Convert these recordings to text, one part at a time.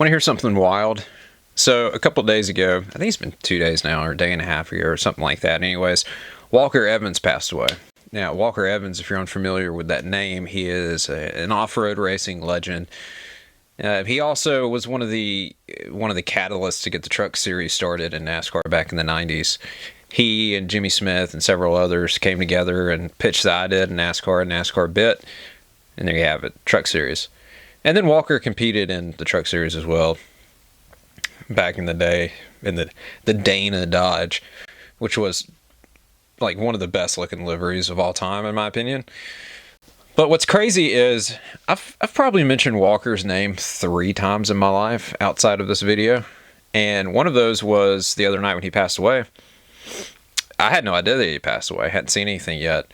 Want to hear something wild? So a couple days ago, I think it's been 2 days now, or a day and a half ago, or something like that. Anyways, Walker Evans passed away. Now, Walker Evans, if you're unfamiliar with that name, he is an off-road racing legend. He also was one of the catalysts to get the truck series started in NASCAR back in the 90s. He and Jimmy Smith and several others came together and pitched the idea in NASCAR, and NASCAR bit, and there you have it, truck series. And then Walker competed in the truck series as well back in the day, in the Dana Dodge, which was like one of the best looking liveries of all time, in my opinion. But what's crazy is I've probably mentioned Walker's name 3 times in my life outside of this video. And one of those was the other night when he passed away. I had no idea that he passed away. I hadn't seen anything yet.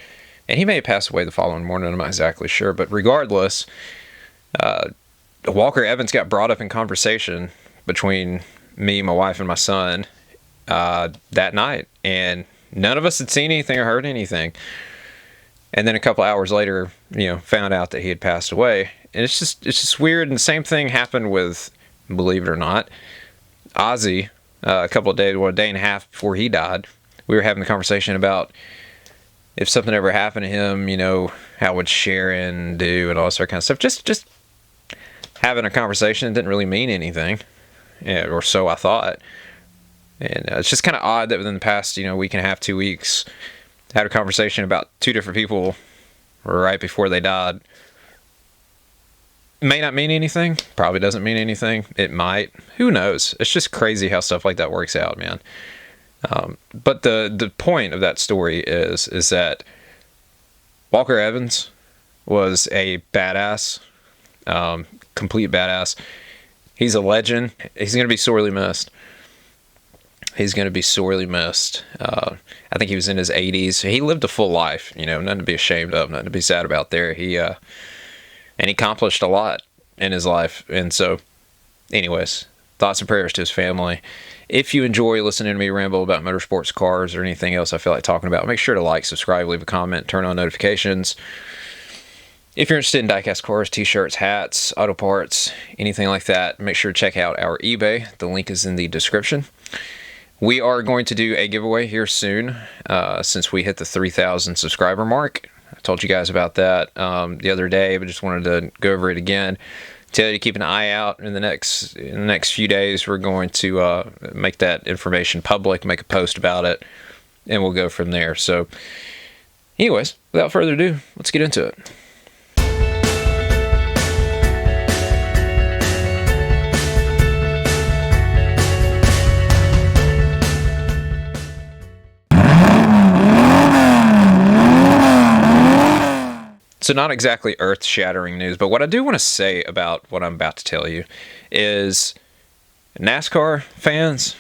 And he may have passed away the following morning. I'm not exactly sure. But regardless, Walker Evans got brought up in conversation between me, my wife, and my son that night. And none of us had seen anything or heard anything. And then a couple hours later, found out that he had passed away. And it's just weird. And the same thing happened with, believe it or not, Ozzy. A day and a half before he died, we were having a conversation about if something ever happened to him, how would Sharon do and all that sort of kind of stuff. Just having a conversation didn't really mean anything, or so I thought. And it's just kind of odd that within the past, week and a half, 2 weeks, had a conversation about 2 different people right before they died. May not mean anything. Probably doesn't mean anything. It might. Who knows? It's just crazy how stuff like that works out, man. But the point of that story is that Walker Evans was a badass, complete badass. He's a legend. He's going to be sorely missed. He's going to be sorely missed. I think he was in his 80s. He lived a full life, nothing to be ashamed of, nothing to be sad about there. And he accomplished a lot in his life. And so, anyways, thoughts and prayers to his family. If you enjoy listening to me ramble about motorsports, cars, or anything else I feel like talking about, make sure to like, subscribe, leave a comment, turn on notifications. If you're interested in diecast cars, t-shirts, hats, auto parts, anything like that, make sure to check out our eBay. The link is in the description. We are going to do a giveaway here soon, since we hit the 3,000 subscriber mark. I told you guys about that the other day, but just wanted to go over it again. Tell you to keep an eye out in the next few days. We're going to make that information public, make a post about it, and we'll go from there. So, anyways, without further ado, let's get into it. So not exactly earth-shattering news, but what I do want to say about what I'm about to tell you is NASCAR fans,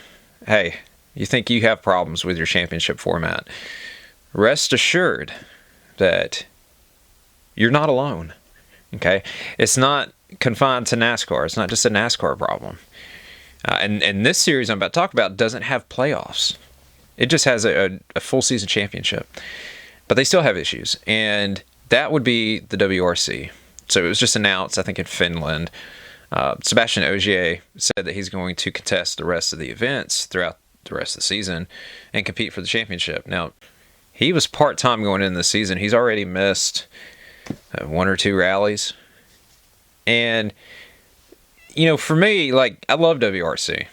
hey, you think you have problems with your championship format. Rest assured that you're not alone, okay? It's not confined to NASCAR. It's not just a NASCAR problem. And this series I'm about to talk about doesn't have playoffs. It just has a full season championship. But they still have issues, and that would be the WRC. So it was just announced, I think, in Finland. Sebastian Ogier said that he's going to contest the rest of the events throughout the rest of the season and compete for the championship. Now, he was part-time going into the season. He's already missed 1 or 2 rallies. And, for me, I love WRC.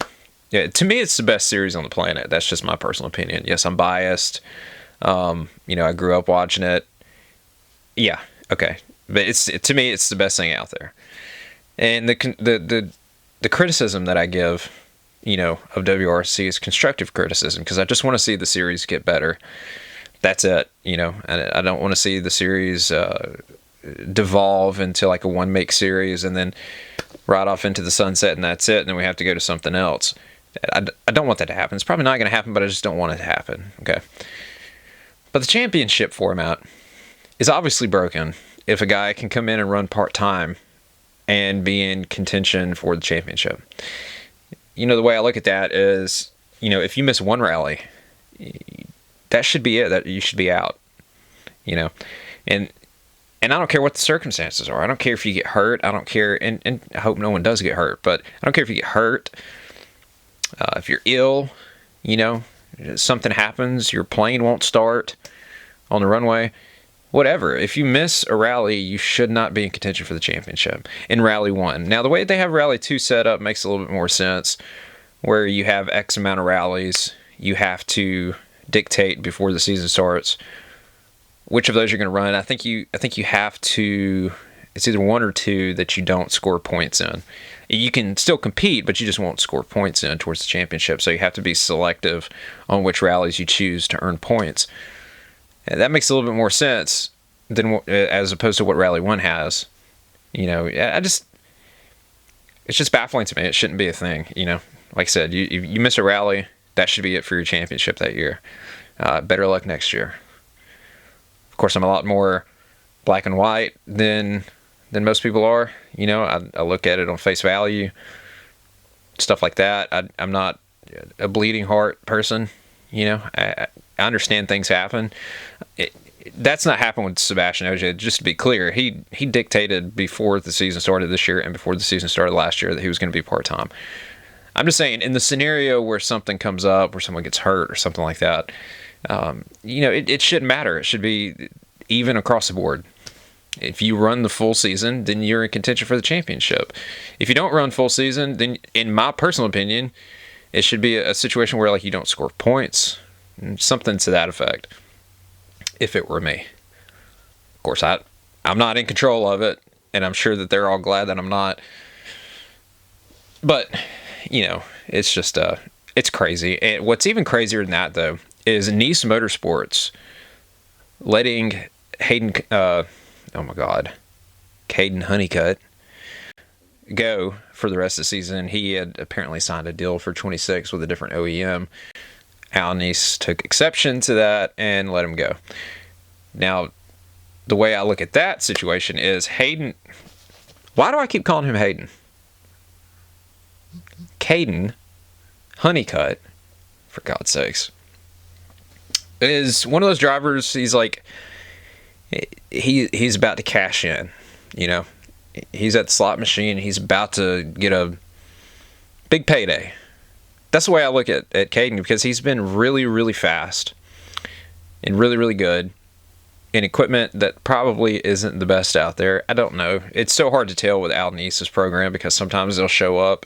Yeah, to me, it's the best series on the planet. That's just my personal opinion. Yes, I'm biased. I grew up watching it. Yeah, okay, but to me, it's the best thing out there. And the criticism that I give, of WRC is constructive criticism, because I just want to see the series get better. That's it, I don't want to see the series devolve into like a one-make series and then ride off into the sunset and that's it, and then we have to go to something else. I don't want that to happen. It's probably not going to happen, but I just don't want it to happen, okay? But the championship format is obviously broken if a guy can come in and run part-time and be in contention for the championship. The way I look at that is, if you miss one rally, that should be it. That you should be out. And And I don't care what the circumstances are. I don't care if you get hurt. I don't care, and I hope no one does get hurt, but I don't care if you get hurt, if you're ill, something happens, your plane won't start on the runway, whatever. If you miss a rally, you should not be in contention for the championship in Rally 1. Now, the way they have Rally 2 set up makes a little bit more sense, where you have X amount of rallies. You have to dictate before the season starts which of those you're going to run. I think you have to. It's either 1 or 2 that you don't score points in. You can still compete, but you just won't score points in towards the championship. So you have to be selective on which rallies you choose to earn points. And that makes a little bit more sense than as opposed to what Rally 1 has. It's just baffling to me. It shouldn't be a thing. Like I said, you miss a rally, that should be it for your championship that year. Better luck next year. Of course, I'm a lot more black and white than most people are. I look at it on face value, stuff like that. I'm not a bleeding heart person. I understand things happen. That's not happened with Sebastian Ogier. Just to be clear, he dictated before the season started this year and before the season started last year that he was going to be part-time. I'm just saying, in the scenario where something comes up, where someone gets hurt or something like that, it shouldn't matter. It should be even across the board. If you run the full season, then you're in contention for the championship. If you don't run full season, then, in my personal opinion, it should be a situation where you don't score points, something to that effect. If it were me, of course, I'm not in control of it, and I'm sure that they're all glad that I'm not. But it's just it's crazy. And what's even crazier than that, though, is Niece Motorsports letting Caden Honeycutt go for the rest of the season. He had apparently signed a deal for 26 with a different OEM. Al Niece took exception to that and let him go. Now, the way I look at that situation is Hayden. Why do I keep calling him Hayden? Caden Honeycutt, for God's sakes, is one of those drivers. He's he's about to cash in. He's at the slot machine. He's about to get a big payday. That's the way I look at Caden, because he's been really, really fast and really, really good in equipment that probably isn't the best out there. I don't know. It's so hard to tell with Al Niece's program, because sometimes they'll show up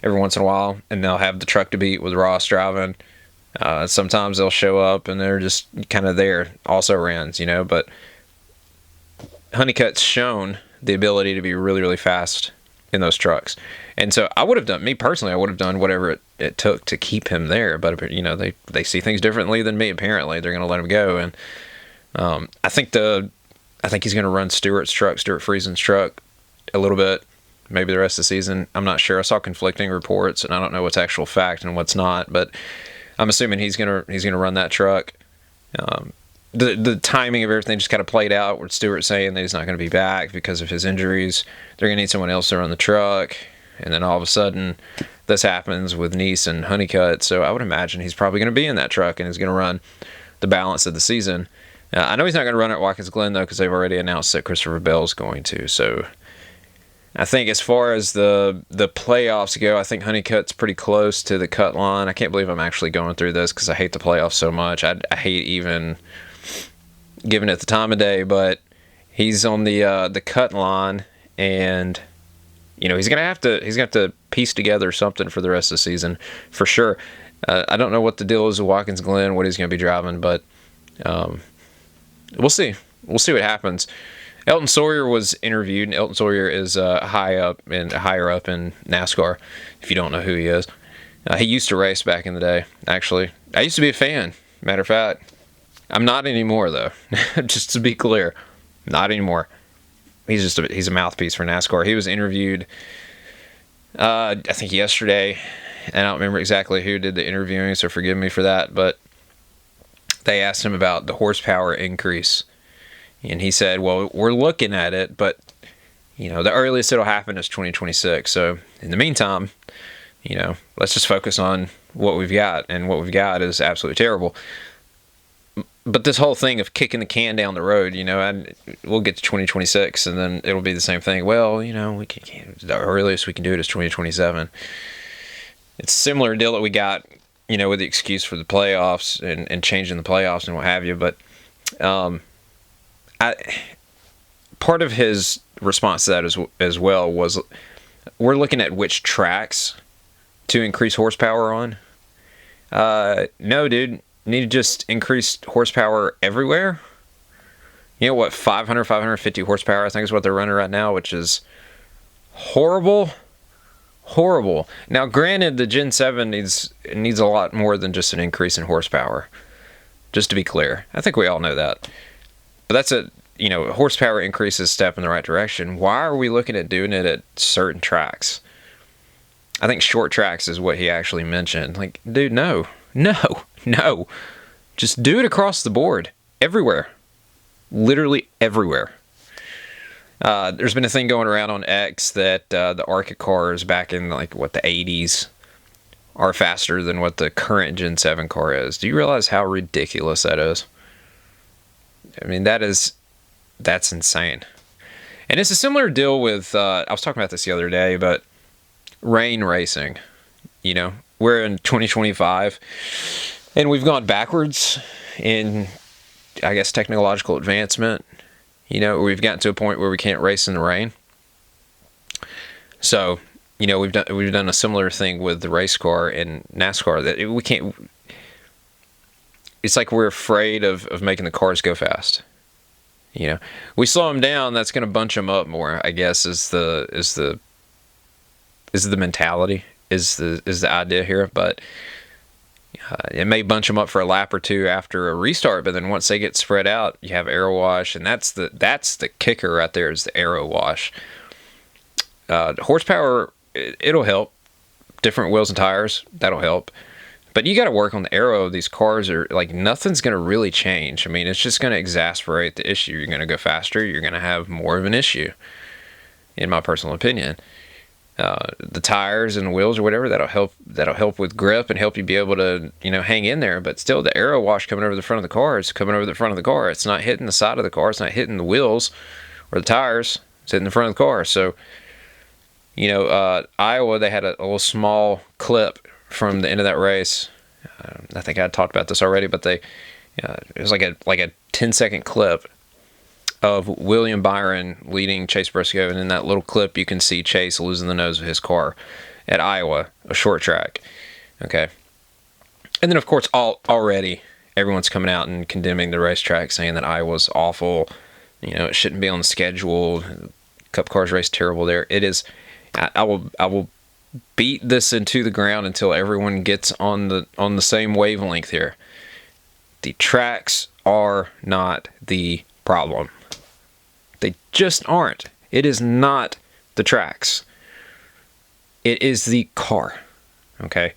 every once in a while and they'll have the truck to beat with Ross driving. Sometimes they'll show up and they're just kind of there, also rans, but Honeycutt's shown the ability to be really, really fast in those trucks. And so I would have done whatever it took to keep him there. But, they see things differently than me, apparently. They're going to let him go. And I think he's going to run Stuart Friesen's truck a little bit, maybe the rest of the season. I'm not sure. I saw conflicting reports, and I don't know what's actual fact and what's not. But I'm assuming he's going to run that truck. The timing of everything just kind of played out with Stewart saying that he's not going to be back because of his injuries. They're going to need someone else to run the truck. And then all of a sudden, this happens with Niece and Honeycutt. So I would imagine he's probably going to be in that truck and is going to run the balance of the season. I know he's not going to run at Watkins Glen, though, because they've already announced that Christopher Bell's going to. So I think as far as the playoffs go, I think Honeycutt's pretty close to the cut line. I can't believe I'm actually going through this because I hate the playoffs so much. I hate even giving it the time of day, but he's on the cut line, and he's gonna have to piece together something for the rest of the season for sure. I don't know what the deal is with Watkins Glen, what he's gonna be driving, but we'll see. We'll see what happens. Elton Sawyer was interviewed, and Elton Sawyer is higher up in NASCAR. If you don't know who he is, he used to race back in the day. Actually, I used to be a fan. Matter of fact. I'm not anymore, though. Just to be clear, not anymore. He's a mouthpiece for NASCAR. He was interviewed, I think yesterday, and I don't remember exactly who did the interviewing, so forgive me for that. But they asked him about the horsepower increase, and he said, "Well, we're looking at it, but the earliest it'll happen is 2026. So in the meantime, let's just focus on what we've got, and what we've got is absolutely terrible." But this whole thing of kicking the can down the road, we'll get to 2026 and then it'll be the same thing. Well, we can the earliest we can do it is 2027. It's a similar deal that we got, with the excuse for the playoffs and changing the playoffs and what have you. But part of his response to that as well was, we're looking at which tracks to increase horsepower on. No, dude. Need to just increase horsepower everywhere. 550 horsepower I think is what they're running right now, which is horrible. Now granted, the Gen 7 needs a lot more than just an increase in horsepower, just to be clear. I think we all know that, but that's horsepower increase is a step in the right direction. Why are we looking at doing it at certain tracks? I think short tracks is what he actually mentioned. Like, dude, no. Just do it across the board. Everywhere. Literally everywhere. There's been a thing going around on X that the ARCA cars back in the 80s are faster than what the current Gen 7 car is. Do you realize how ridiculous that is? I mean, that's insane. And it's a similar deal with, I was talking about this the other day, but rain racing. We're in 2025, and we've gone backwards in, I guess, technological advancement. We've gotten to a point where we can't race in the rain. So, we've done a similar thing with the race car and NASCAR, that we can't. It's like we're afraid of making the cars go fast. We slow them down, that's going to bunch them up more, I guess, is the mentality. Is the idea here, but it may bunch them up for a lap or two after a restart, but then once they get spread out, you have aero wash, and that's the kicker right there, is the aero wash. Horsepower, it'll help. Different wheels and tires, that'll help. But you got to work on the aero. These cars are nothing's going to really change. I mean, it's just going to exacerbate the issue. You're going to go faster. You're going to have more of an issue, in my personal opinion. The tires and the wheels or whatever, that'll help with grip and help you be able to hang in there. But still, the aero wash coming over the front of the car is coming over the front of the car. It's not hitting the side of the car. It's not hitting the wheels or the tires. It's hitting the front of the car. So Iowa, they had a little small clip from the end of that race. I think I talked about this already, but it was like a 10-second clip of William Byron leading Chase Briscoe, and in that little clip you can see Chase losing the nose of his car at Iowa, a short track. Okay. And then, of course, already everyone's coming out and condemning the racetrack, saying that Iowa's awful. It shouldn't be on the schedule. Cup cars race terrible there. It is. I will beat this into the ground until everyone gets on the same wavelength here. The tracks are not the problem. They just aren't. It is not the tracks. It is the car. Okay?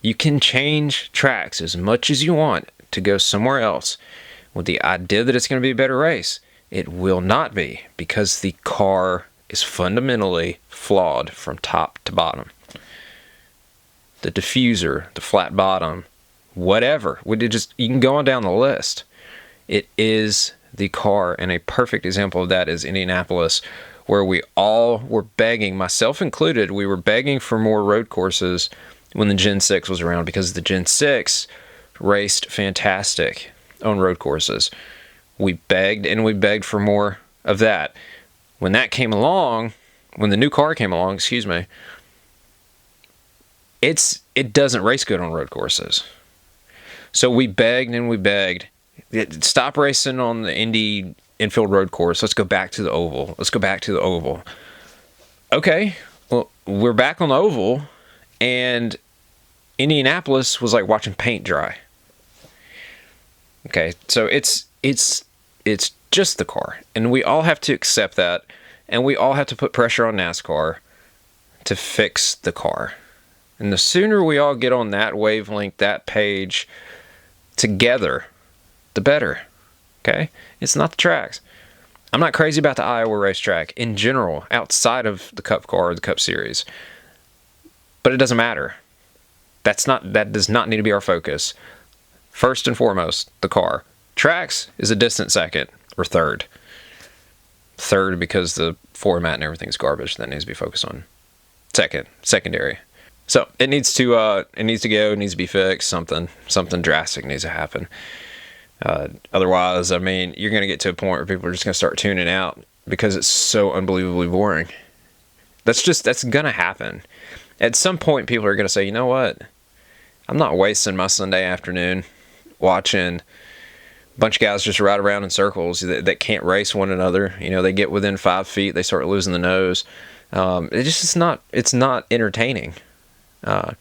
You can change tracks as much as you want to go somewhere else with the idea that it's going to be a better race. It will not be, because the car is fundamentally flawed from top to bottom. The diffuser, the flat bottom, whatever. You can go on down the list. It is the car, and a perfect example of that is Indianapolis, where we all were begging, myself included, we were begging for more road courses when the Gen 6 was around, because the Gen 6 raced fantastic on road courses. We begged and we begged for more of that. When that came along, when the new car came along, it doesn't race good on road courses. So we begged and we begged. Stop racing on the Indy infield road course. Let's go back to the oval. Okay, well, we're back on the oval, and Indianapolis was like watching paint dry. Okay, so it's just the car, and we all have to accept that, and we all have to put pressure on NASCAR to fix the car. And the sooner we all get on that wavelength, that page together, the better. Okay? It's not the tracks. I'm not crazy about the Iowa racetrack in general, outside of the Cup car or the Cup Series. But it doesn't matter. That does not need to be our focus. First and foremost, the car. Tracks is a distant second or third. Third because the format and everything's garbage that needs to be focused on. Secondary. So it needs to go. It needs to be fixed. Something drastic needs to happen. Otherwise, I mean, you're going to get to a point where people are just going to start tuning out because it's so unbelievably boring. That's going to happen. At some point, people are going to say, you know what? I'm not wasting my Sunday afternoon watching a bunch of guys just ride around in circles that can't race one another. You know, they get within 5 feet, they start losing the nose. It's not entertaining. It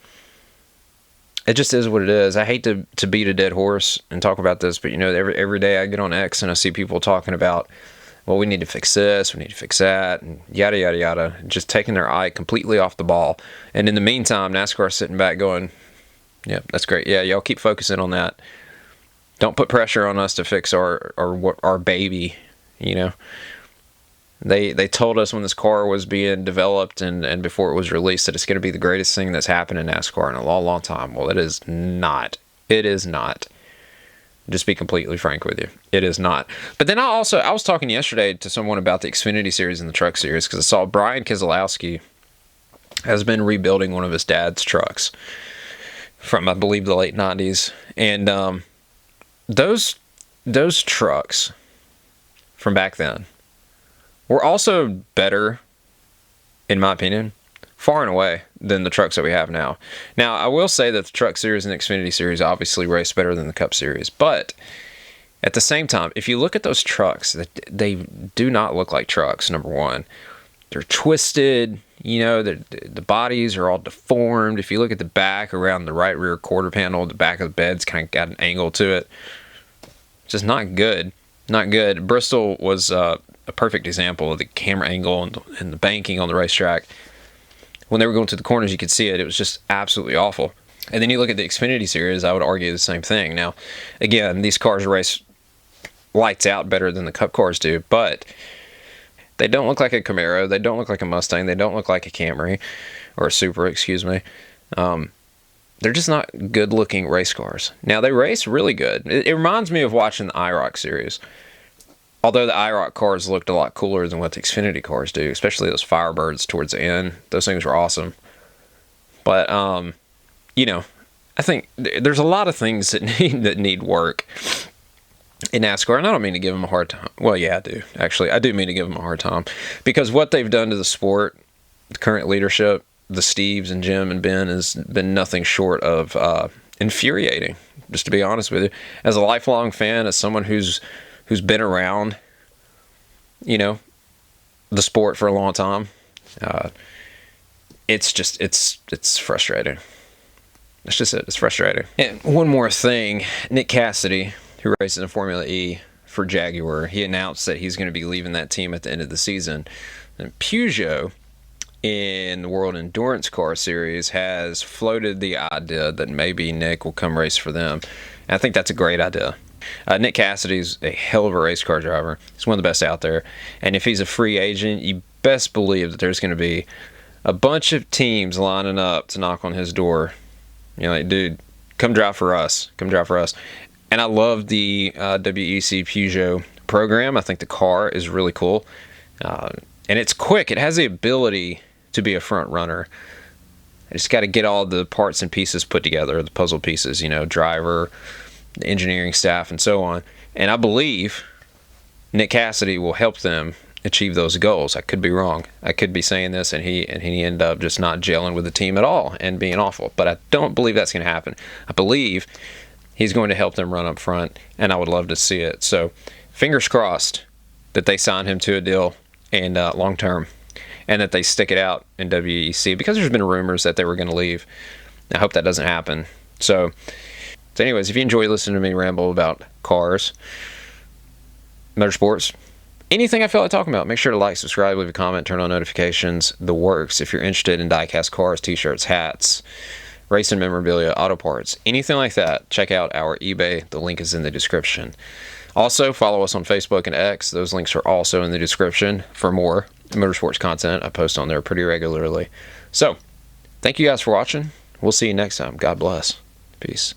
just is what it is. I hate to beat a dead horse and talk about this, but you know, every day I get on X and I see people talking about, well, we need to fix this, we need to fix that, and yada, yada, yada, just taking their eye completely off the ball. And in the meantime, NASCAR's sitting back going, yeah, that's great. Yeah, y'all keep focusing on that. Don't put pressure on us to fix our baby, you know. They told us when this car was being developed and before it was released that it's going to be the greatest thing that's happened in NASCAR in a long, long time. Well, it is not. It is not. Just be completely frank with you. It is not. But then I was talking yesterday to someone about the Xfinity Series and the Truck Series because I saw Brian Keselowski has been rebuilding one of his dad's trucks from, I believe, the late 90s. And those trucks from back then were also better, in my opinion, far and away, than the trucks that we have now. Now, I will say that the Truck Series and the Xfinity Series obviously race better than the Cup Series, but at the same time, if you look at those trucks, they do not look like trucks, number one. They're twisted, you know, the bodies are all deformed. If you look at the back around the right rear quarter panel, the back of the bed's kind of got an angle to it. Just not good. Not good. Bristol was a perfect example of the camera angle and the banking on the racetrack. When they were going through the corners, you could see it. It was just absolutely awful. And then you look at the Xfinity Series, I would argue the same thing. Now, again, these cars race lights out better than the Cup cars do, but they don't look like a Camaro. They don't look like a Mustang. They don't look like a Camry or a Supra, excuse me. They're just not good-looking race cars. Now, they race really good. It reminds me of watching the IROC Series. Although the IROC cars looked a lot cooler than what the Xfinity cars do, especially those Firebirds towards the end. Those things were awesome. But, you know, I think there's a lot of things that need work in NASCAR, and I don't mean to give them a hard time. Well, yeah, I do. Actually, I do mean to give them a hard time. Because what they've done to the sport, the current leadership, the Steves and Jim and Ben, has been nothing short of infuriating, just to be honest with you. As a lifelong fan, as someone who's been around, you know, the sport for a long time, it's frustrating. That's just it. It's frustrating. And one more thing, Nick Cassidy, who races in Formula E for Jaguar, he announced that he's going to be leaving that team at the end of the season. And Peugeot, in the World Endurance Car Series, has floated the idea that maybe Nick will come race for them. And I think that's a great idea. Nick Cassidy's a hell of a race car driver. He's one of the best out there. And if he's a free agent, you best believe that there's going to be a bunch of teams lining up to knock on his door. You know, like, dude, come drive for us. Come drive for us. And I love the WEC Peugeot program. I think the car is really cool. And it's quick. It has the ability to be a front runner. I just got to get all the parts and pieces put together, the puzzle pieces, you know, driver, the engineering staff, and so on. And I believe Nick Cassidy will help them achieve those goals. I could be wrong. I could be saying this and he ended up just not gelling with the team at all and being awful. But I don't believe that's going to happen. I believe he's going to help them run up front, and I would love to see it. So fingers crossed that they sign him to a deal and long term, and that they stick it out in WEC, because there's been rumors that they were going to leave. I hope that doesn't happen. So anyways, if you enjoy listening to me ramble about cars, motorsports, anything I feel like talking about, make sure to like, subscribe, leave a comment, turn on notifications, the works. If you're interested in die-cast cars, t-shirts, hats, racing memorabilia, auto parts, anything like that, check out our eBay. The link is in the description. Also, follow us on Facebook and X. Those links are also in the description for more motorsports content. I post on there pretty regularly. So, thank you guys for watching. We'll see you next time. God bless. Peace.